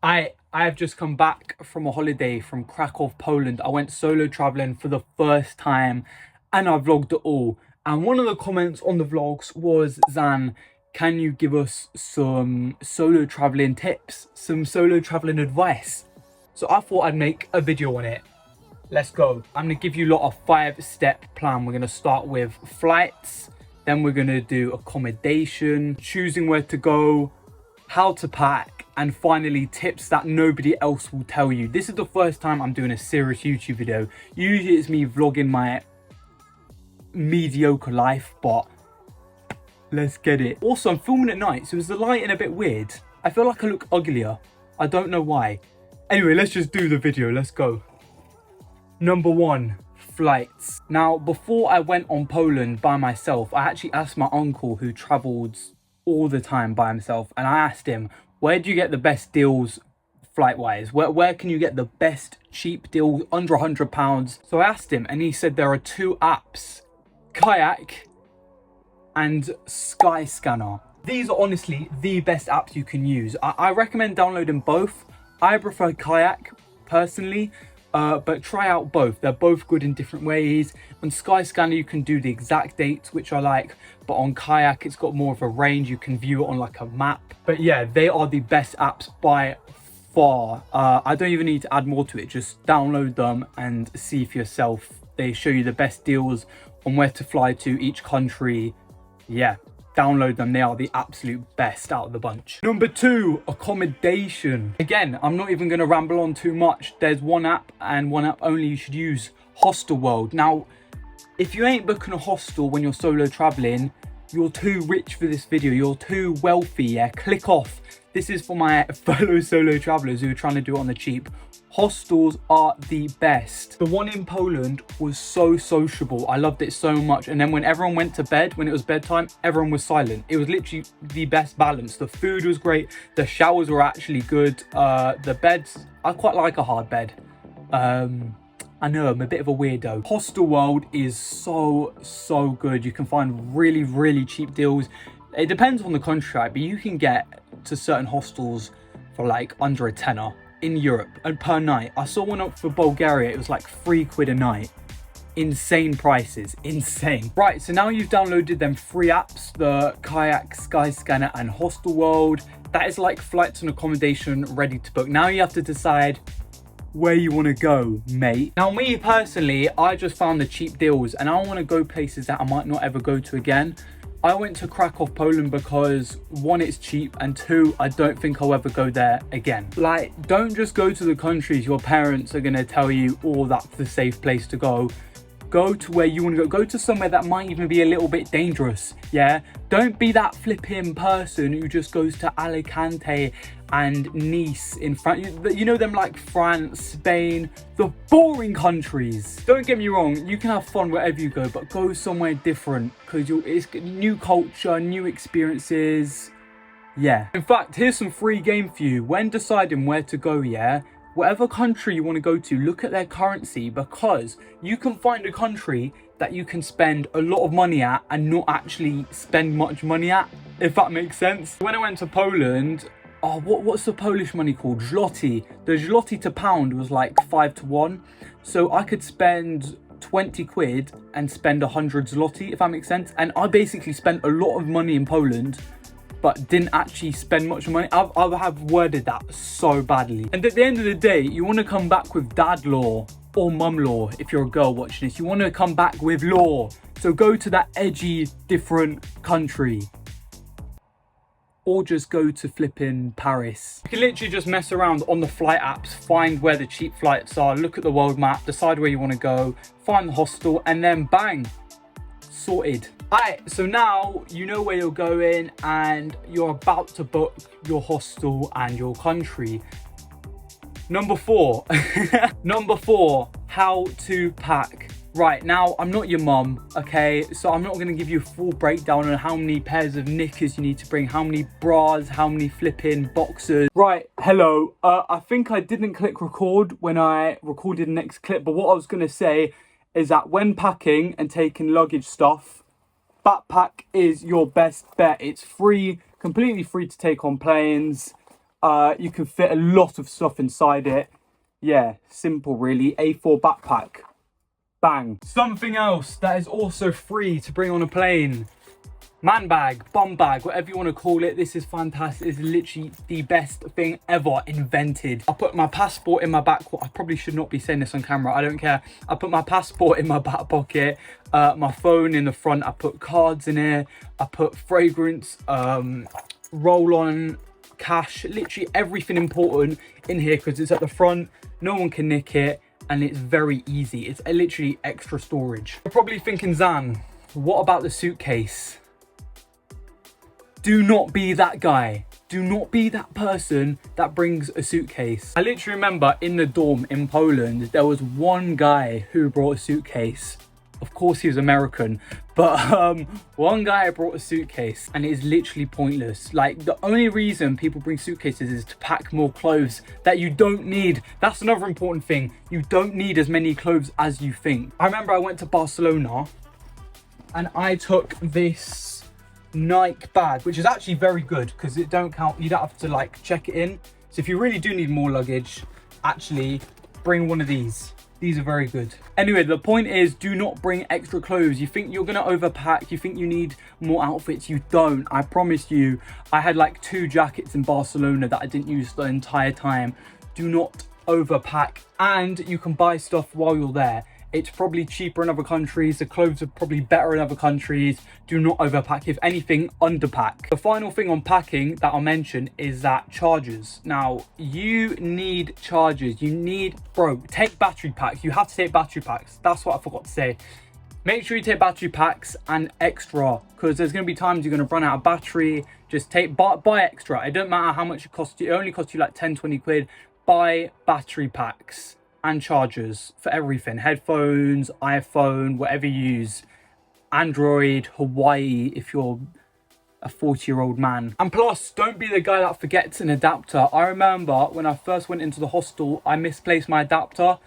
I have just come back from a holiday from Krakow, Poland. I went solo traveling for the first time and I vlogged it all. And one of the comments on the vlogs was, Zan, can you give us some solo traveling tips, some solo traveling advice? So I thought I'd make a video on it. Let's go. I'm gonna give you a lot of 5-step plan. We're gonna start with flights, then we're gonna do accommodation, choosing where to go, how to pack, and finally tips that nobody else will tell you. This is the first time I'm doing a serious YouTube video. Usually it's me vlogging my mediocre life, but let's get it. Also, I'm filming at night, so is the lighting a bit weird? I feel like I look uglier. I don't know why. Anyway, let's just do the video. Let's go. Number 1, flights. Now, before I went on Poland by myself, I actually asked my uncle, who travels all the time by himself, and I asked him, where do you get the best deals flight wise? Where can you get the best cheap deals under £100? So I asked him, and he said there are 2 apps, Kayak and Skyscanner. These are honestly the best apps you can use. I recommend downloading both. I prefer Kayak personally, but try out both. They're both good in different ways. On Skyscanner you can do the exact dates, which I like, but on Kayak it's got more of a range. You can view it on like a map. But yeah, they are the best apps by far. I don't even need to add more to it. Just download them and see for yourself. They show you the best deals on where to fly to each country. Yeah, download them. They are the absolute best out of the bunch. Number 2, accommodation. Again, I'm not even going to ramble on too much. There's one app and one app only you should use, Hostelworld. Now, if you ain't booking a hostel when you're solo traveling, you're too rich for this video. You're too wealthy, yeah? Click off. This is for my fellow solo travelers who are trying to do it on the cheap. Hostels are the best. The one in Poland was so sociable. I loved it so much. And then when everyone went to bed, when it was bedtime, everyone was silent. It was literally the best balance. The food was great. The showers were actually good. The beds, I quite like a hard bed. I know I'm a bit of a weirdo. Hostelworld is so good. You can find really cheap deals. It depends on the country, right? But you can get to certain hostels for like under a tenner in Europe and per night. I saw one up for Bulgaria. It was like £3 a night. Insane prices, insane. Right, so now you've downloaded them 3 apps, the Kayak, Skyscanner and Hostelworld. That is like flights and accommodation ready to book. Now you have to decide where you want to go, mate. Now me personally, I just found the cheap deals and I want to go places that I might not ever go to again. I went to Krakow, Poland because 1, it's cheap, and 2, I don't think I'll ever go there again. Like, don't just go to the countries your parents are going to tell you, oh, that's the safe place to go. Go to where you want to go. Go to somewhere that might even be a little bit dangerous, yeah? Don't be that flipping person who just goes to Alicante and Nice in France. You know them, like France, Spain, the boring countries. Don't get me wrong, you can have fun wherever you go, but go somewhere different because it's new culture, new experiences. Yeah. In fact, here's some free game for you. When deciding where to go, yeah? Whatever country you want to go to, look at their currency, because you can find a country that you can spend a lot of money at and not actually spend much money at, if that makes sense. When I went to Poland, what's the Polish money called? Zloty. The zloty to pound was like 5 to 1. So I could spend 20 quid and spend 100 zloty, if that makes sense. And I basically spent a lot of money in Poland, but didn't actually spend much money. I have worded that so badly. And at the end of the day, you want to come back with dad law or mum law. If you're a girl watching this, you want to come back with law. So go to that edgy, different country. Or just go to flipping Paris. You can literally just mess around on the flight apps, find where the cheap flights are, look at the world map, decide where you want to go, find the hostel, and then bang, sorted. Alright, so now you know where you're going and you're about to book your hostel and your country. Number 4. Number 4, how to pack. Right, now I'm not your mum, okay? So I'm not going to give you a full breakdown on how many pairs of knickers you need to bring, how many bras, how many flipping boxers. Right, hello. I think I didn't click record when I recorded the next clip, but what I was going to say is that when packing and taking luggage stuff, backpack is your best bet. It's free, completely free to take on planes. You can fit a lot of stuff inside it. Yeah, simple really. A4 backpack. Bang. Something else that is also free to bring on a plane. Man bag, bum bag, whatever you want to call it. This is fantastic. It's literally the best thing ever invented. I put my passport in my back. I probably should not be saying this on camera. I don't care. I put my passport in my back pocket, my phone in the front. I put cards in here. I put fragrance, roll-on, cash, literally everything important in here because it's at the front. No one can nick it and it's very easy. It's literally extra storage. You're probably thinking, Zan, what about the suitcase? Do not be that guy. Do not be that person that brings a suitcase. I literally remember in the dorm in Poland, there was one guy who brought a suitcase. Of course he was American, but one guy brought a suitcase and it is literally pointless. Like, the only reason people bring suitcases is to pack more clothes that you don't need. That's another important thing. You don't need as many clothes as you think. I remember I went to Barcelona and I took this Nike bag, which is actually very good because it don't count, you don't have to like check it in. So if you really do need more luggage, actually bring one of these. These are very good. Anyway, the point is, do not bring extra clothes. You think you're gonna overpack, you think you need more outfits, you don't. I promise you, I had like 2 jackets in Barcelona that I didn't use the entire time. Do not overpack, and you can buy stuff while you're there. It's probably cheaper in other countries. The clothes are probably better in other countries. Do not overpack. If anything, underpack. The final thing on packing that I'll mention is that chargers. Now, you need chargers. You need, bro, take battery packs. You have to take battery packs. That's what I forgot to say. Make sure you take battery packs and extra, because there's going to be times you're going to run out of battery. Just buy extra. It don't matter how much it costs you. It only costs you like 10, 20 quid. Buy battery packs and chargers for everything. Headphones, iPhone, whatever you use. Android, Hawaii, if you're a 40-year-old man. And plus, don't be the guy that forgets an adapter. I remember when I first went into the hostel, I misplaced my adapter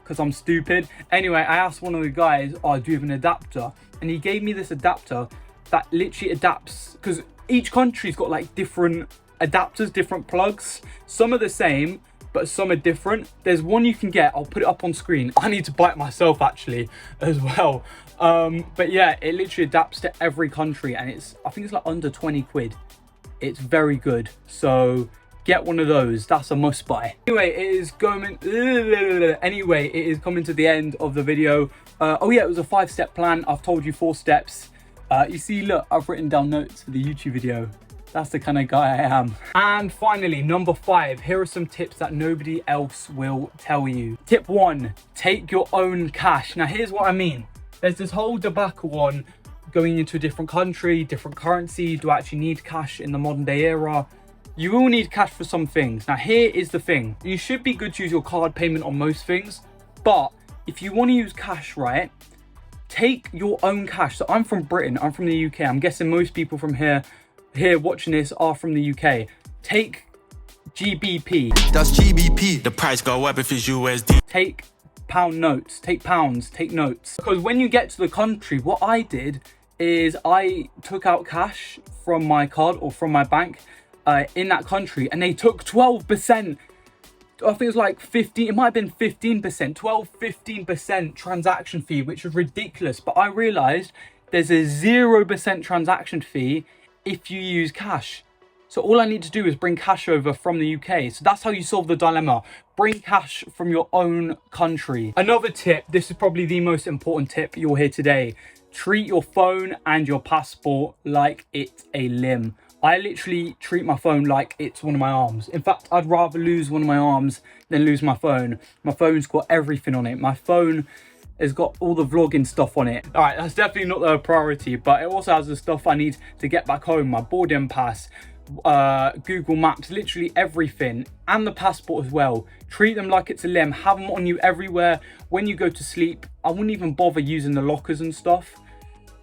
because I'm stupid. Anyway, I asked one of the guys, oh, do you have an adapter? And he gave me this adapter that literally adapts, because each country's got like different adapters, different plugs. Some are the same, but some are different. There's one you can get, I'll put it up on screen. I need to buy it myself actually as well. But yeah, it literally adapts to every country and I think it's like under 20 quid. It's very good. So get one of those. That's a must buy. Anyway, it is coming to the end of the video. Oh yeah, it was a 5-step plan. I've told you 4 steps. You see, look, I've written down notes for the YouTube video. That's the kind of guy I am. And finally, number 5, here are some tips that nobody else will tell you. Tip 1, take your own cash. Now, here's what I mean. There's this whole debacle on going into a different country, different currency. Do I actually need cash in the modern day era? You will need cash for some things. Now, here is the thing. You should be good to use your card payment on most things. But if you want to use cash, right, take your own cash. So I'm from Britain. I'm from the UK. I'm guessing most people from here watching this are from the UK. Take GBP. That's GBP. The price go up if it's USD. Take pound notes. Take pounds. Take notes. Because when you get to the country, what I did is I took out cash from my card or from my bank in that country, and they took 12%. I think it was like 15, it might have been 15%, 15% transaction fee, which was ridiculous. But I realized there's a 0% transaction fee if you use cash. So all I need to do is bring cash over from the UK. So that's how you solve the dilemma. Bring cash from your own country. Another tip, this is probably the most important tip you'll hear today. Treat your phone and your passport like it's a limb. I literally treat my phone like it's one of my arms. In fact, I'd rather lose one of my arms than lose my phone. My phone's got everything on it. My phone has got all the vlogging stuff on it. All right, that's definitely not the priority, but it also has the stuff I need to get back home. My boarding pass, Google Maps, literally everything, and the passport as well. Treat them like it's a limb. Have them on you everywhere. When you go to sleep, I wouldn't even bother using the lockers and stuff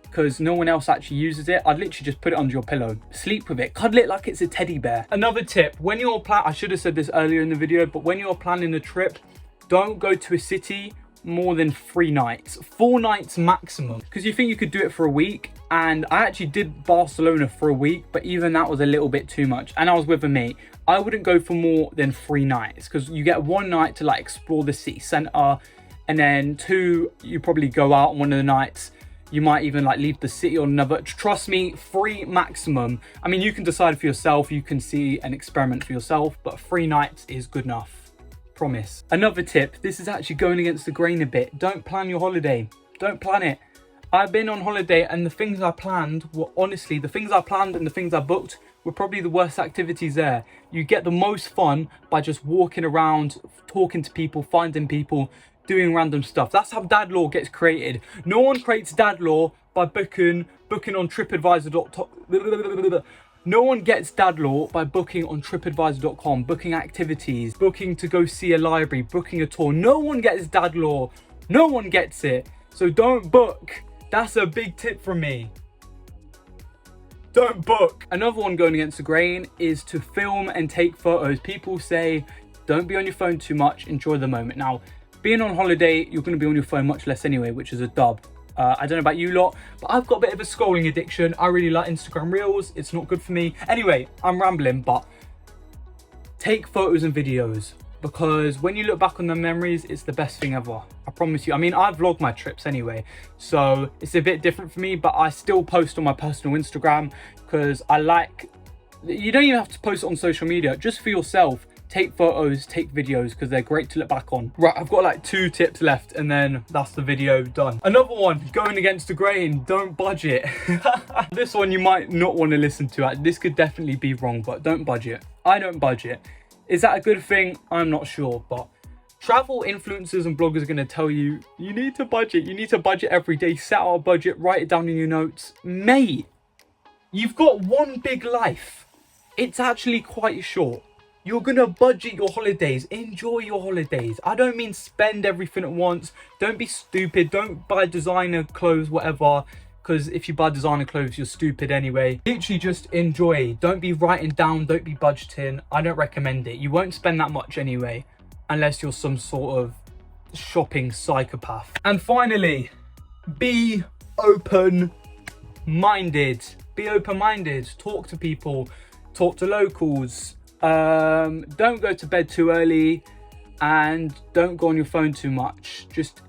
because no one else actually uses it. I'd literally just put it under your pillow. Sleep with it. Cuddle it like it's a teddy bear. Another tip, when you're I should have said this earlier in the video, but when you're planning a trip, don't go to a city more than 3 nights. 4 nights maximum. Because you think you could do it for a week, And I actually did Barcelona for a week, but even that was a little bit too much. And I was with a mate. I wouldn't go for more than 3 nights because you get 1 night to like explore the city centre, and then 2, you probably go out on one of the nights. You might even like leave the city on another. Trust me, 3 maximum. I mean, you can decide for yourself. You can see and experiment for yourself, but 3 nights is good enough. Promise. Another tip, this is actually going against the grain a bit. Don't plan your holiday. Don't plan it. I've been on holiday and the things I planned were honestly, the things I planned and the things I booked were probably the worst activities there. You get the most fun by just walking around, talking to people, finding people, doing random stuff. That's how dad law gets created. No one creates dad law by booking on TripAdvisor.com. No one gets dad law by booking on TripAdvisor.com, booking activities, booking to go see a library, booking a tour. No one gets dad law. No one gets it. So don't book. That's a big tip from me. Don't book. Another one going against the grain is to film and take photos. People say, don't be on your phone too much, enjoy the moment. Now, being on holiday, you're going to be on your phone much less anyway, which is a dub. I don't know about you lot, but I've got a bit of a scrolling addiction. I really like Instagram Reels. It's not good for me. Anyway, I'm rambling, but take photos and videos, because when you look back on the memories, it's the best thing ever. I promise you. I mean, I vlog my trips anyway, so it's a bit different for me, but I still post on my personal Instagram because I like, you don't even have to post it on social media, just for yourself. Take photos, take videos, because they're great to look back on. Right, I've got like 2 tips left and then that's the video done. Another one, going against the grain, don't budget. This one you might not want to listen to. This could definitely be wrong, but don't budget. I don't budget. Is that a good thing? I'm not sure, but travel influencers and bloggers are going to tell you, you need to budget. You need to budget every day. Set out a budget, write it down in your notes. Mate, you've got one big life. It's actually quite short. You're going to budget your holidays. Enjoy your holidays. I don't mean spend everything at once. Don't be stupid. Don't buy designer clothes, whatever. Because if you buy designer clothes, you're stupid anyway. Literally just enjoy. Don't be writing down. Don't be budgeting. I don't recommend it. You won't spend that much anyway, unless you're some sort of shopping psychopath. And finally, be open-minded. Be open-minded. Talk to people. Talk to locals. Don't go to bed too early, and don't go on your phone too much. Just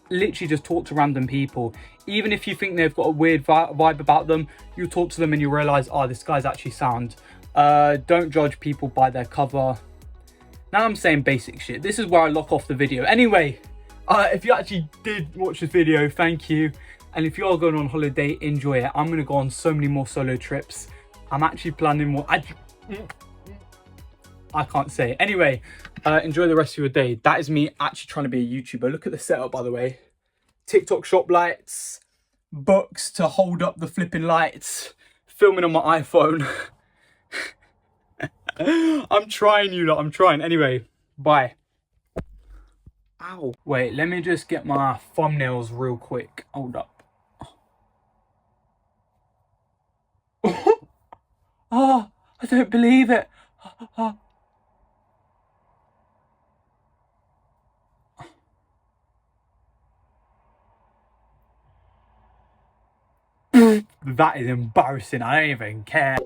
literally just talk to random people. Even if you think they've got a weird vibe about them, you talk to them and you realize, oh, this guy's actually sound. Don't judge people by their cover. Now I'm saying basic shit. This is where I lock off the video. Anyway, if you actually did watch this video, thank you. And if you are going on holiday, enjoy it. I'm going to go on so many more solo trips. I'm actually planning more. I can't say it. Anyway, enjoy the rest of your day. That is me actually trying to be a YouTuber. Look at the setup, by the way. TikTok shop lights, books to hold up the flipping lights, filming on my iPhone. I'm trying, you lot. I'm trying. Anyway, bye. Ow. Wait, let me just get my thumbnails real quick. Hold up. Oh, I don't believe it. That is embarrassing. I don't even care.